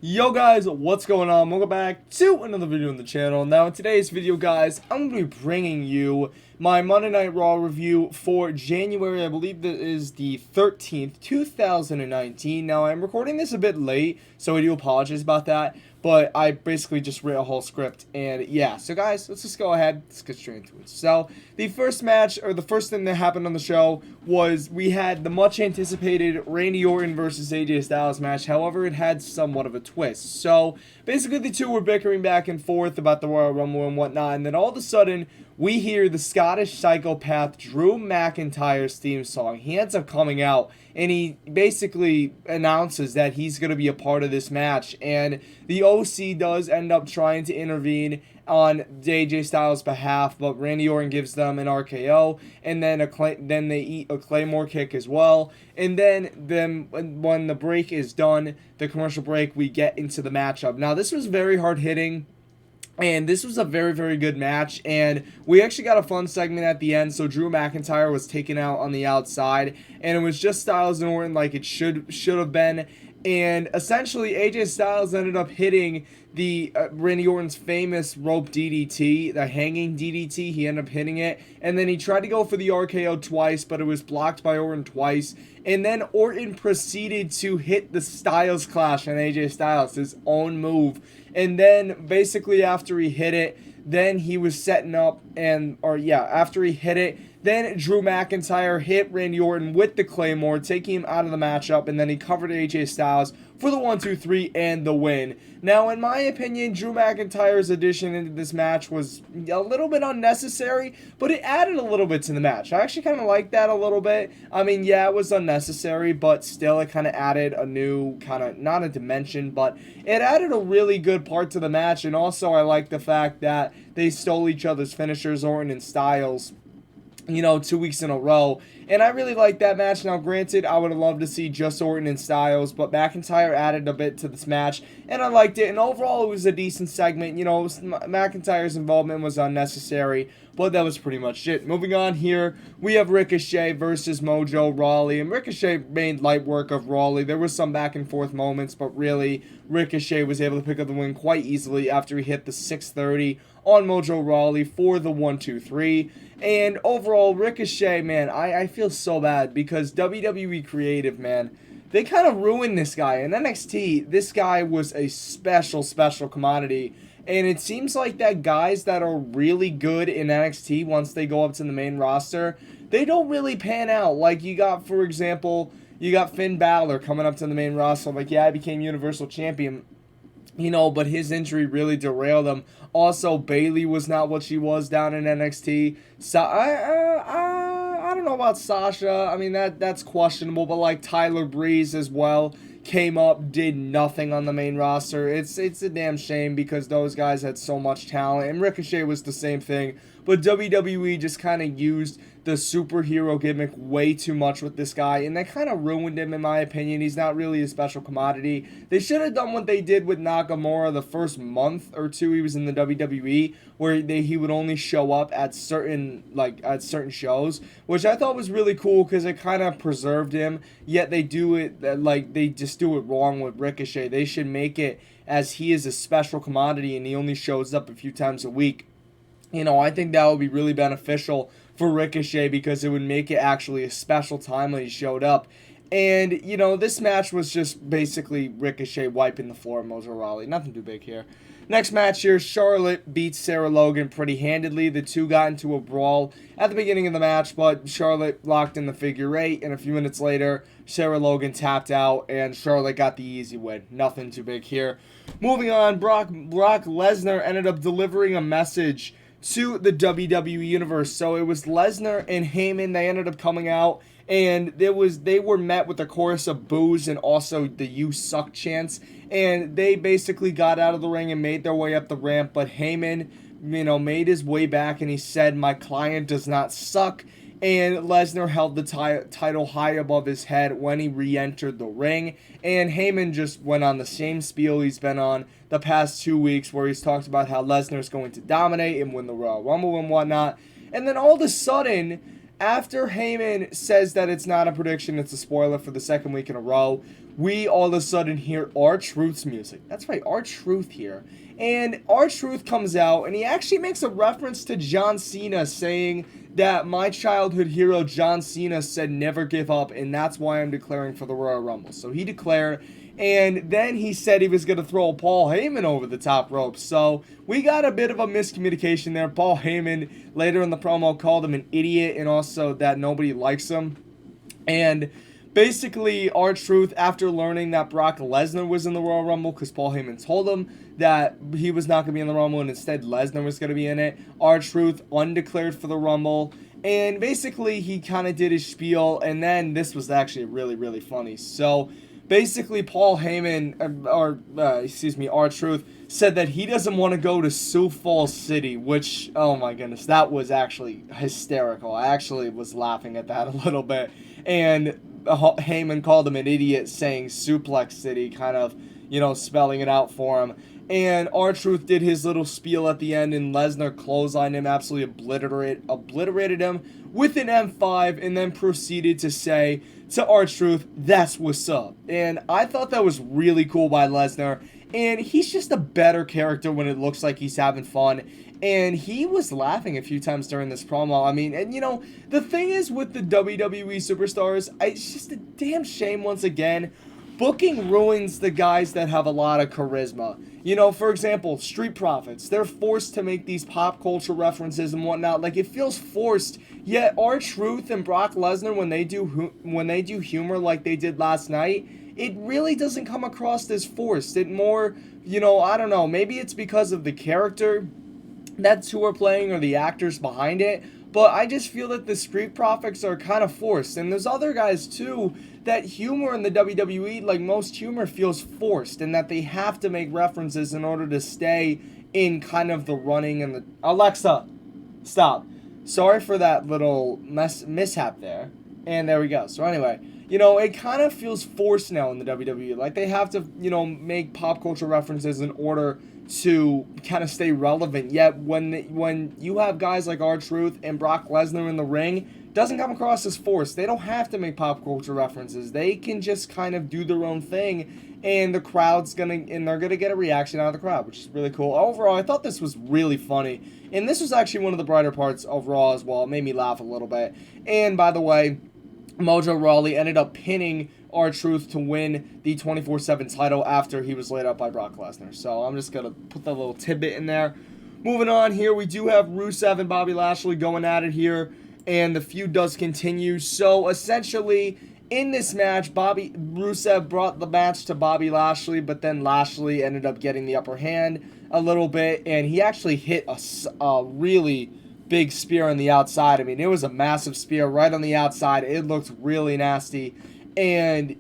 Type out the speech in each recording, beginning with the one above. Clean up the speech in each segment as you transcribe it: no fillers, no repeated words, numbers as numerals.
Yo guys, what's going on? Welcome back to another video on the channel. Now in today's video guys, I'm going to be bringing you my Monday Night Raw review for January, I believe that is the 13th, 2019. Now I'm recording this a bit late, so I do apologize about that. But I basically just read a whole script, and yeah. So guys, let's just go ahead, let's get straight into it. So, the first match, or the first thing that happened on the show, was we had the much anticipated Randy Orton versus AJ Styles match. However, it had somewhat of a twist. So, basically the two were bickering back and forth about the Royal Rumble and whatnot, and then all of a sudden, we hear the Scottish psychopath Drew McIntyre's theme song. He ends up coming out, and he basically announces that he's going to be a part of this match, and the OC does end up trying to intervene on AJ Styles' behalf, but Randy Orton gives them an RKO, and then they eat a Claymore kick as well, and then when the break is done, the commercial break, we get into the matchup. Now, this was very hard-hitting, and this was a very, very good match, and we actually got a fun segment at the end. So Drew McIntyre was taken out on the outside, and it was just Styles and Orton like it should have been. And essentially, AJ Styles ended up hitting the Randy Orton's famous rope DDT, the hanging DDT. He ended up hitting it, and then he tried to go for the RKO twice, but it was blocked by Orton twice. And then Orton proceeded to hit the Styles Clash on AJ Styles, his own move. And then basically after he hit it, then he was setting up after he hit it, then Drew McIntyre hit Randy Orton with the Claymore, taking him out of the matchup, and then he covered AJ Styles for the 1-2-3 and the win. Now, in my opinion, Drew McIntyre's addition into this match was a little bit unnecessary, but it added a little bit to the match. I actually kind of like that a little bit. I mean, yeah, it was unnecessary, but still it kind of added a new kind of, not a dimension, but it added a really good part to the match, and also I like the fact that they stole each other's finishers, Orton and Styles, 2 weeks in a row. And I really like that match. Now, granted, I would have loved to see just Orton and Styles, but McIntyre added a bit to this match, and I liked it. And overall, it was a decent segment. McIntyre's involvement was unnecessary, but that was pretty much it. Moving on here, we have Ricochet versus Mojo Rawley, and Ricochet made light work of Rawley. There was some back and forth moments, but really, Ricochet was able to pick up the win quite easily after he hit the 630 on Mojo Rawley for the 1-2-3. And overall, Ricochet, man, I feel so bad because WWE Creative, man, they kind of ruined this guy. In NXT, this guy was a special commodity. And it seems like that guys that are really good in NXT, once they go up to the main roster, they don't really pan out. Like, you got, for example, Finn Balor coming up to the main roster. Like, yeah, he became Universal Champion, but his injury really derailed him. Also, Bayley was not what she was down in NXT. So I don't know about Sasha. I mean, that's questionable. But like Tyler Breeze as well came up, did nothing on the main roster. It's a damn shame because those guys had so much talent. And Ricochet was the same thing. But WWE just kind of used the superhero gimmick way too much with this guy, and they kind of ruined him, in my opinion. He's not really a special commodity. They should have done what they did with Nakamura the first month or two he was in the WWE, where he would only show up at certain shows, which I thought was really cool because it kind of preserved him. Yet they just do it wrong with Ricochet. They should make it as he is a special commodity and he only shows up a few times a week. I think that would be really beneficial for Ricochet because it would make it actually a special time when he showed up. And, this match was just basically Ricochet wiping the floor of Mojo Rawley. Nothing too big here. Next match here, Charlotte beats Sarah Logan pretty handedly. The two got into a brawl at the beginning of the match, but Charlotte locked in the figure eight, and a few minutes later, Sarah Logan tapped out, and Charlotte got the easy win. Nothing too big here. Moving on, Brock Lesnar ended up delivering a message to the WWE Universe. So it was Lesnar and Heyman. They ended up coming out, and they were met with a chorus of boos and also the "You Suck" chants. And they basically got out of the ring and made their way up the ramp. But Heyman, made his way back, and he said, "My client does not suck." And Lesnar held the title high above his head when he re-entered the ring. And Heyman just went on the same spiel he's been on the past 2 weeks, where he's talked about how Lesnar's going to dominate and win the Royal Rumble and whatnot. And then all of a sudden, after Heyman says that it's not a prediction, it's a spoiler for the second week in a row, we all of a sudden hear R-Truth's music. That's right, R-Truth here. And R-Truth comes out, and he actually makes a reference to John Cena, saying that my childhood hero John Cena said never give up, and that's why I'm declaring for the Royal Rumble. So he declared, and then he said he was going to throw Paul Heyman over the top rope. So we got a bit of a miscommunication there. Paul Heyman later in the promo called him an idiot, and also that nobody likes him. And basically, R-Truth, after learning that Brock Lesnar was in the Royal Rumble, because Paul Heyman told him that he was not going to be in the Rumble and instead Lesnar was going to be in it, R-Truth undeclared for the Rumble. And basically, he kind of did his spiel, and then this was actually really, really funny. So basically, Paul Heyman, R-Truth, said that he doesn't want to go to Sioux Falls City, which, oh my goodness, that was actually hysterical. I actually was laughing at that a little bit. And Heyman called him an idiot, saying Suplex City, kind of, spelling it out for him. And R-Truth did his little spiel at the end, and Lesnar clotheslined him, absolutely obliterated him with an M5, and then proceeded to say to R-Truth, that's what's up. And I thought that was really cool by Lesnar, and he's just a better character when it looks like he's having fun. And he was laughing a few times during this promo. I mean, and the thing is with the WWE superstars, it's just a damn shame once again. Booking ruins the guys that have a lot of charisma. For example, Street Profits. They're forced to make these pop culture references and whatnot. Like, it feels forced. Yet R-Truth and Brock Lesnar, when they do humor like they did last night, it really doesn't come across as forced. It more, I don't know. Maybe it's because of the character that's who are playing or the actors behind it. But I just feel that the Street Profits are kind of forced. And there's other guys, too, that humor in the WWE, like most humor, feels forced. And that they have to make references in order to stay in kind of the running and the... Alexa, stop. Sorry for that little mishap there. And there we go. So anyway, it kind of feels forced now in the WWE. Like they have to, make pop culture references in order to kind of stay relevant. Yet when you have guys like R-Truth and Brock Lesnar in the ring, it doesn't come across as forced. They don't have to make pop culture references. They can just kind of do their own thing, and the crowd's they're gonna get a reaction out of the crowd, which is really cool. Overall, I thought this was really funny, and this was actually one of the brighter parts of Raw as well. It made me laugh a little bit. And by the way, Mojo Rawley ended up pinning R-Truth to win the 24/7 title after he was laid out by Brock Lesnar. So I'm just going to put that little tidbit in there. Moving on here, we do have Rusev and Bobby Lashley going at it here, and the feud does continue. So essentially, in this match, Rusev brought the match to Bobby Lashley, but then Lashley ended up getting the upper hand a little bit, and he actually hit a really big spear on the outside. I mean, it was a massive spear right on the outside. It looked really nasty. And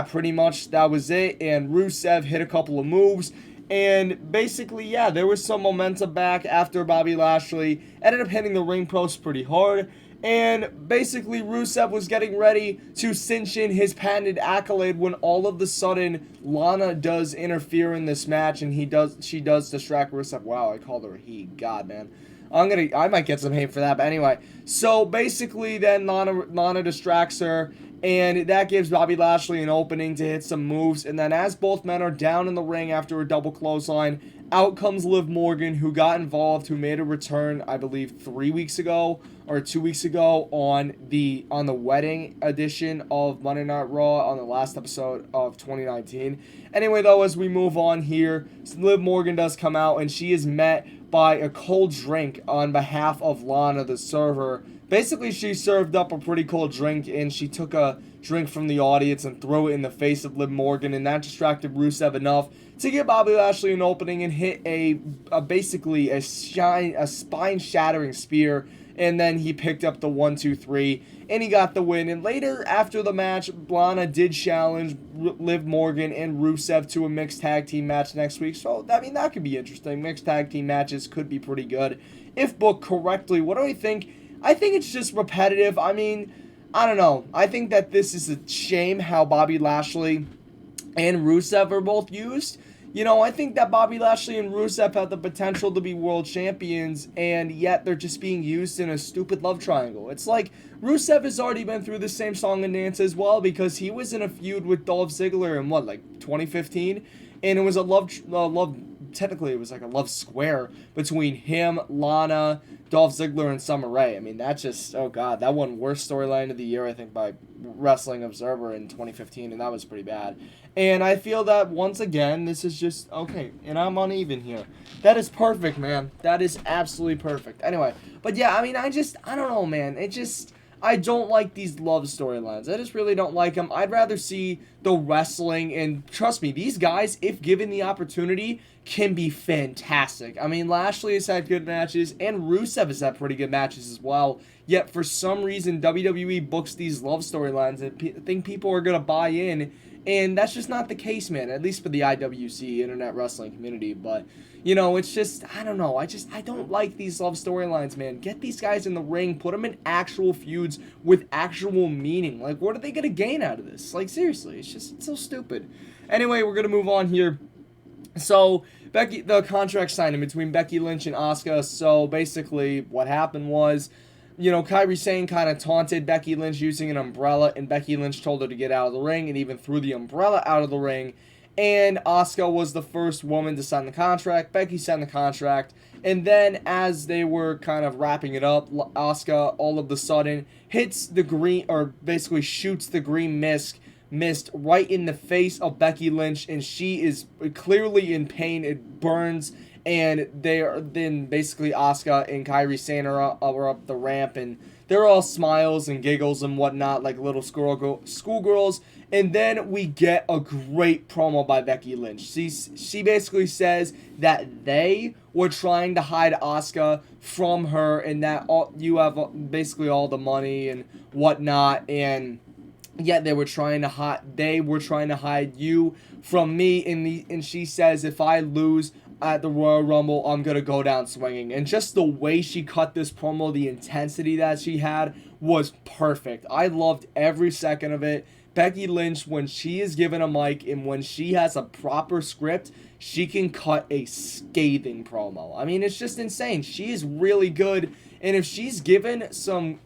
pretty much that was it. And Rusev hit a couple of moves. And basically, there was some momentum back after Bobby Lashley ended up hitting the ring post pretty hard. And basically, Rusev was getting ready to cinch in his patented accolade when all of a sudden Lana does interfere in this match, and she does distract Rusev. Wow, I called her a he. God, man. I might get some hate for that, but anyway. So basically, then Lana distracts her, and that gives Bobby Lashley an opening to hit some moves. And then as both men are down in the ring after a double clothesline, out comes Liv Morgan, who got involved, who made a return, I believe, 3 weeks ago or 2 weeks ago on the wedding edition of Monday Night Raw on the last episode of 2019. Anyway, though, as we move on here, Liv Morgan does come out, and she is met by a cold drink on behalf of Lana, the server. Basically, she served up a pretty cold drink, and she took a drink from the audience and threw it in the face of Liv Morgan, and that distracted Rusev enough to give Bobby Lashley an opening and hit basically a spine-shattering spear, and then he picked up the 1-2-3, and he got the win. And later, after the match, Lana did challenge Liv Morgan and Rusev to a mixed tag team match next week. So, I mean, that could be interesting. Mixed tag team matches could be pretty good if booked correctly. What do I think? I think it's just repetitive. I mean, I don't know. I think that this is a shame how Bobby Lashley and Rusev are both used. you know, I think that Bobby Lashley and Rusev have the potential to be world champions, and yet they're just being used in a stupid love triangle. It's like Rusev has already been through the same song and dance as well, because he was in a feud with Dolph Ziggler in what, like 2015, and it was a technically it was like a love square between him, Lana, Dolph Ziggler, and Summer Rae. I mean, that's just, oh god, that won worst storyline of the year, I think, by Wrestling Observer in 2015, and that was pretty bad. And I feel that, once again, this is just, okay, and I'm uneven here. That is perfect, man. That is absolutely perfect. Anyway, but yeah, I mean, I don't know, man. I don't like these love storylines. I just really don't like them. I'd rather see the wrestling, and trust me, these guys, if given the opportunity, can be fantastic. I mean, Lashley has had good matches, and Rusev has had pretty good matches as well. Yet, for some reason, WWE books these love storylines and think people are going to buy in, and that's just not the case, man, at least for the IWC, Internet Wrestling Community. But, you know, it's just, I don't know. I don't like these love storylines, man. Get these guys in the ring. Put them in actual feuds with actual meaning. Like, what are they going to gain out of this? Like, seriously, it's so stupid. Anyway, we're going to move on here. So, the contract signing between Becky Lynch and Asuka. So, basically, what happened was, you know, Kairi Sane kind of taunted Becky Lynch using an umbrella, and Becky Lynch told her to get out of the ring and even threw the umbrella out of the ring. And Asuka was the first woman to sign the contract. Becky signed the contract. And then as they were kind of wrapping it up, Asuka all of a sudden hits the green, or basically shoots the green mist right in the face of Becky Lynch, and she is clearly in pain. It burns. And then basically Asuka and Kairi Sane are up the ramp, and they're all smiles and giggles and whatnot, like little schoolgirls. And then we get a great promo by Becky Lynch. She basically says that they were trying to hide Asuka from her, and that you have basically all the money and whatnot, and yet they were trying to hide you from me. And she says, if I lose at the Royal Rumble, I'm gonna go down swinging. And just the way she cut this promo, the intensity that she had, was perfect. I loved every second of it. Becky Lynch, when she is given a mic and when she has a proper script, she can cut a scathing promo. I mean, it's just insane. She is really good. And if she's given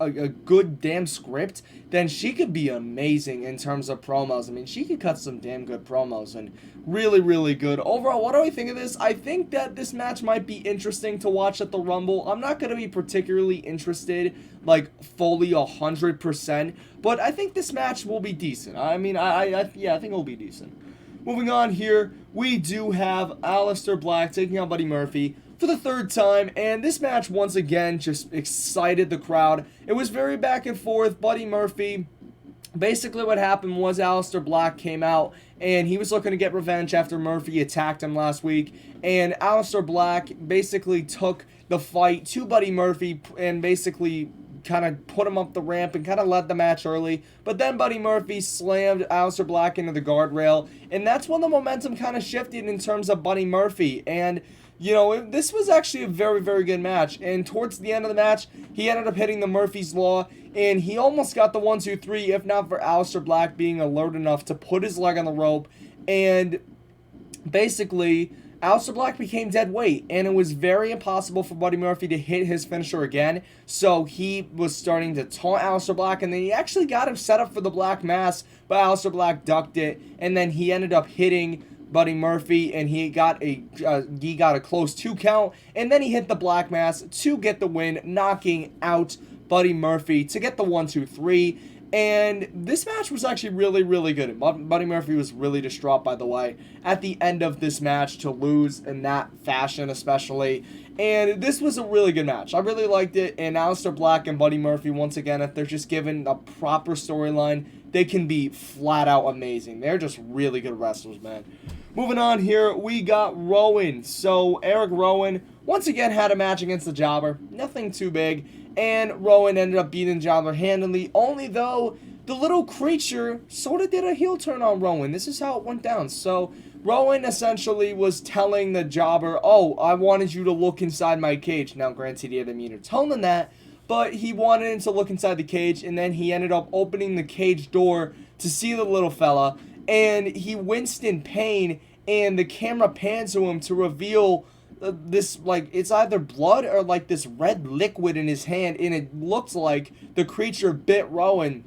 a good damn script, then she could be amazing in terms of promos. I mean, she could cut some damn good promos, and really, really good. Overall, what do I think of this? I think that this match might be interesting to watch at the Rumble. I'm not going to be particularly interested, like, fully 100%, but I think this match will be decent. I mean, I think it'll be decent. Moving on here, we do have Alistair Black taking on Buddy Murphy for the third time, and this match once again just excited the crowd. It was very back and forth. Buddy Murphy, basically what happened was Alistair Black came out and he was looking to get revenge after Murphy attacked him last week, and Alistair Black basically took the fight to Buddy Murphy and basically kind of put him up the ramp and kind of led the match early, but then Buddy Murphy slammed Alistair Black into the guardrail, and that's when the momentum kind of shifted in terms of Buddy Murphy. And you know, this was actually a very, very good match. And towards the end of the match, he ended up hitting the Murphy's Law, and he almost got the 1, 2, 3, if not for Alistair Black being alert enough to put his leg on the rope. And basically, Alistair Black became dead weight, and it was very impossible for Buddy Murphy to hit his finisher again. So he was starting to taunt Alistair Black, and then he actually got him set up for the Black Mass, but Alistair Black ducked it, and then he ended up hitting Buddy Murphy, and he got a close 2 count, and then he hit the Black Mass to get the win, knocking out Buddy Murphy to get the 1, 2, 3. And this match was actually really, really good. Buddy Murphy was really distraught, by the way, at the end of this match to lose in that fashion, especially. And this was a really good match. I really liked it. And Alistair Black and Buddy Murphy, once again, if they're just given a proper storyline, they can be flat out amazing. They're just really good wrestlers, man. Moving on here, we got Rowan. So Eric Rowan once again had a match against the Jobber. Nothing too big. And Rowan ended up beating Jobber handily, only though the little creature sort of did a heel turn on Rowan. This is how it went down. So Rowan essentially was telling the Jobber, oh, I wanted you to look inside my cage. Now, granted, he didn't mean to tell him that, but he wanted him to look inside the cage, and then he ended up opening the cage door to see the little fella, and he winced in pain, and the camera pans to him to reveal this, like, it's either blood or like this red liquid in his hand, and it looks like the creature bit Rowan,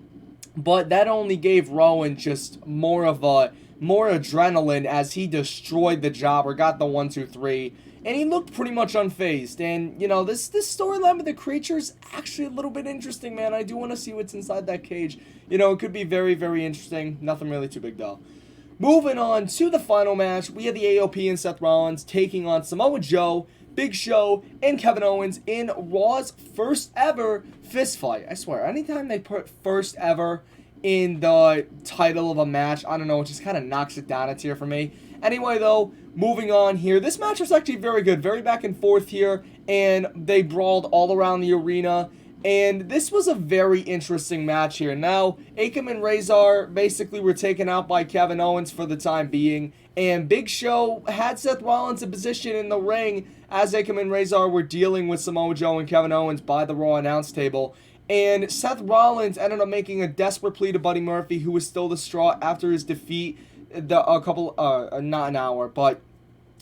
but that only gave Rowan just more adrenaline as he destroyed the jobber, got the 1, 2, 3, and he looked pretty much unfazed. And you know, this storyline with the creature is actually a little bit interesting, man. I do want to see what's inside that cage. You know, it could be very, very interesting. Nothing really too big though. Moving on to the final match, we had the AOP and Seth Rollins taking on Samoa Joe, Big Show, and Kevin Owens in Raw's first ever fist fight. I swear, anytime they put first ever in the title of a match, I don't know, it just kind of knocks it down a tier for me. Anyway, though, moving on here, this match was actually very good, very back and forth here, and they brawled all around the arena. And this was a very interesting match here. Now, Akam and Razor basically were taken out by Kevin Owens for the time being. And Big Show had Seth Rollins in position in the ring as Akam and Razor were dealing with Samoa Joe and Kevin Owens by the Raw announce table. And Seth Rollins ended up making a desperate plea to Buddy Murphy, who was still distraught after his defeat not an hour, but,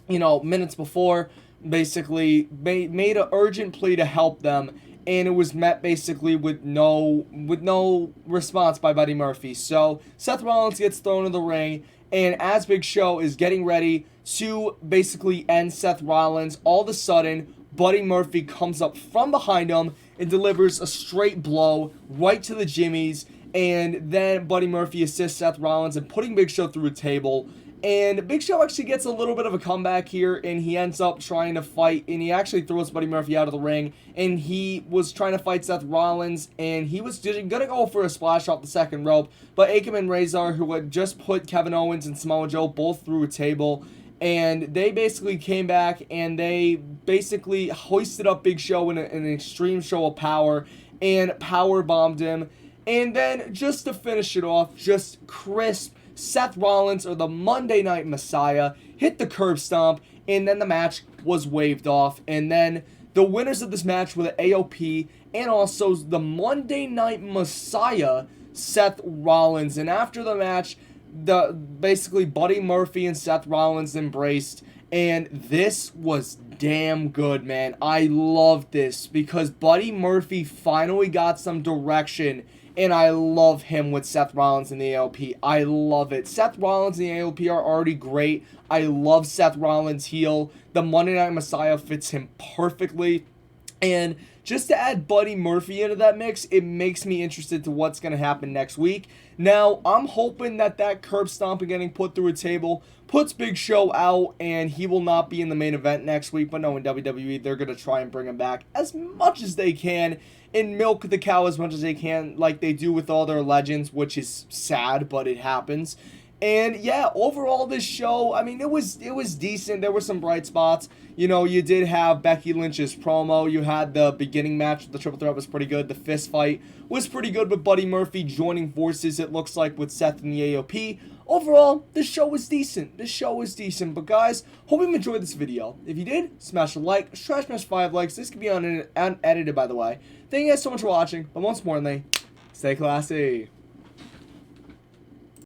you know, minutes before, basically made an urgent plea to help them. And it was met basically with no response by Buddy Murphy. So Seth Rollins gets thrown in the ring, and as Big Show is getting ready to basically end Seth Rollins, all of a sudden Buddy Murphy comes up from behind him and delivers a straight blow right to the jimmies. And then Buddy Murphy assists Seth Rollins in putting Big Show through a table. And Big Show actually gets a little bit of a comeback here, and he ends up trying to fight, and he actually throws Buddy Murphy out of the ring, and he was trying to fight Seth Rollins, and he was going to go for a splash off the second rope, but Akam and Razor, who had just put Kevin Owens and Samoa Joe both through a table, and they basically came back, and they basically hoisted up Big Show in an extreme show of power, and power bombed him, and then just to finish it off, just crisp, Seth Rollins, or the Monday Night Messiah, hit the curb stomp, and then the match was waved off. And then the winners of this match were the AOP and also the Monday Night Messiah, Seth Rollins. And after the match, basically Buddy Murphy and Seth Rollins embraced, and this was damn good, man. I loved this because Buddy Murphy finally got some direction. And I love him with Seth Rollins in the AOP. I love it. Seth Rollins and the AOP are already great. I love Seth Rollins' heel. The Monday Night Messiah fits him perfectly. And just to add Buddy Murphy into that mix, it makes me interested to what's going to happen next week. Now, I'm hoping that curb stomp and getting put through a table puts Big Show out, and he will not be in the main event next week. But no, in WWE, they're going to try and bring him back as much as they can and milk the cow as much as they can, like they do with all their legends, which is sad, but it happens. And yeah, overall this show, I mean, it was decent. There were some bright spots. You know, you did have Becky Lynch's promo. You had the beginning match. The triple threat was pretty good. The fist fight was pretty good with Buddy Murphy joining forces, it looks like, with Seth and the AOP. Overall, this show was decent. But guys, hope you enjoyed this video. If you did, smash a like. Smash 5 likes. This could be unedited, by the way. Thank you guys so much for watching. But most importantly, stay classy.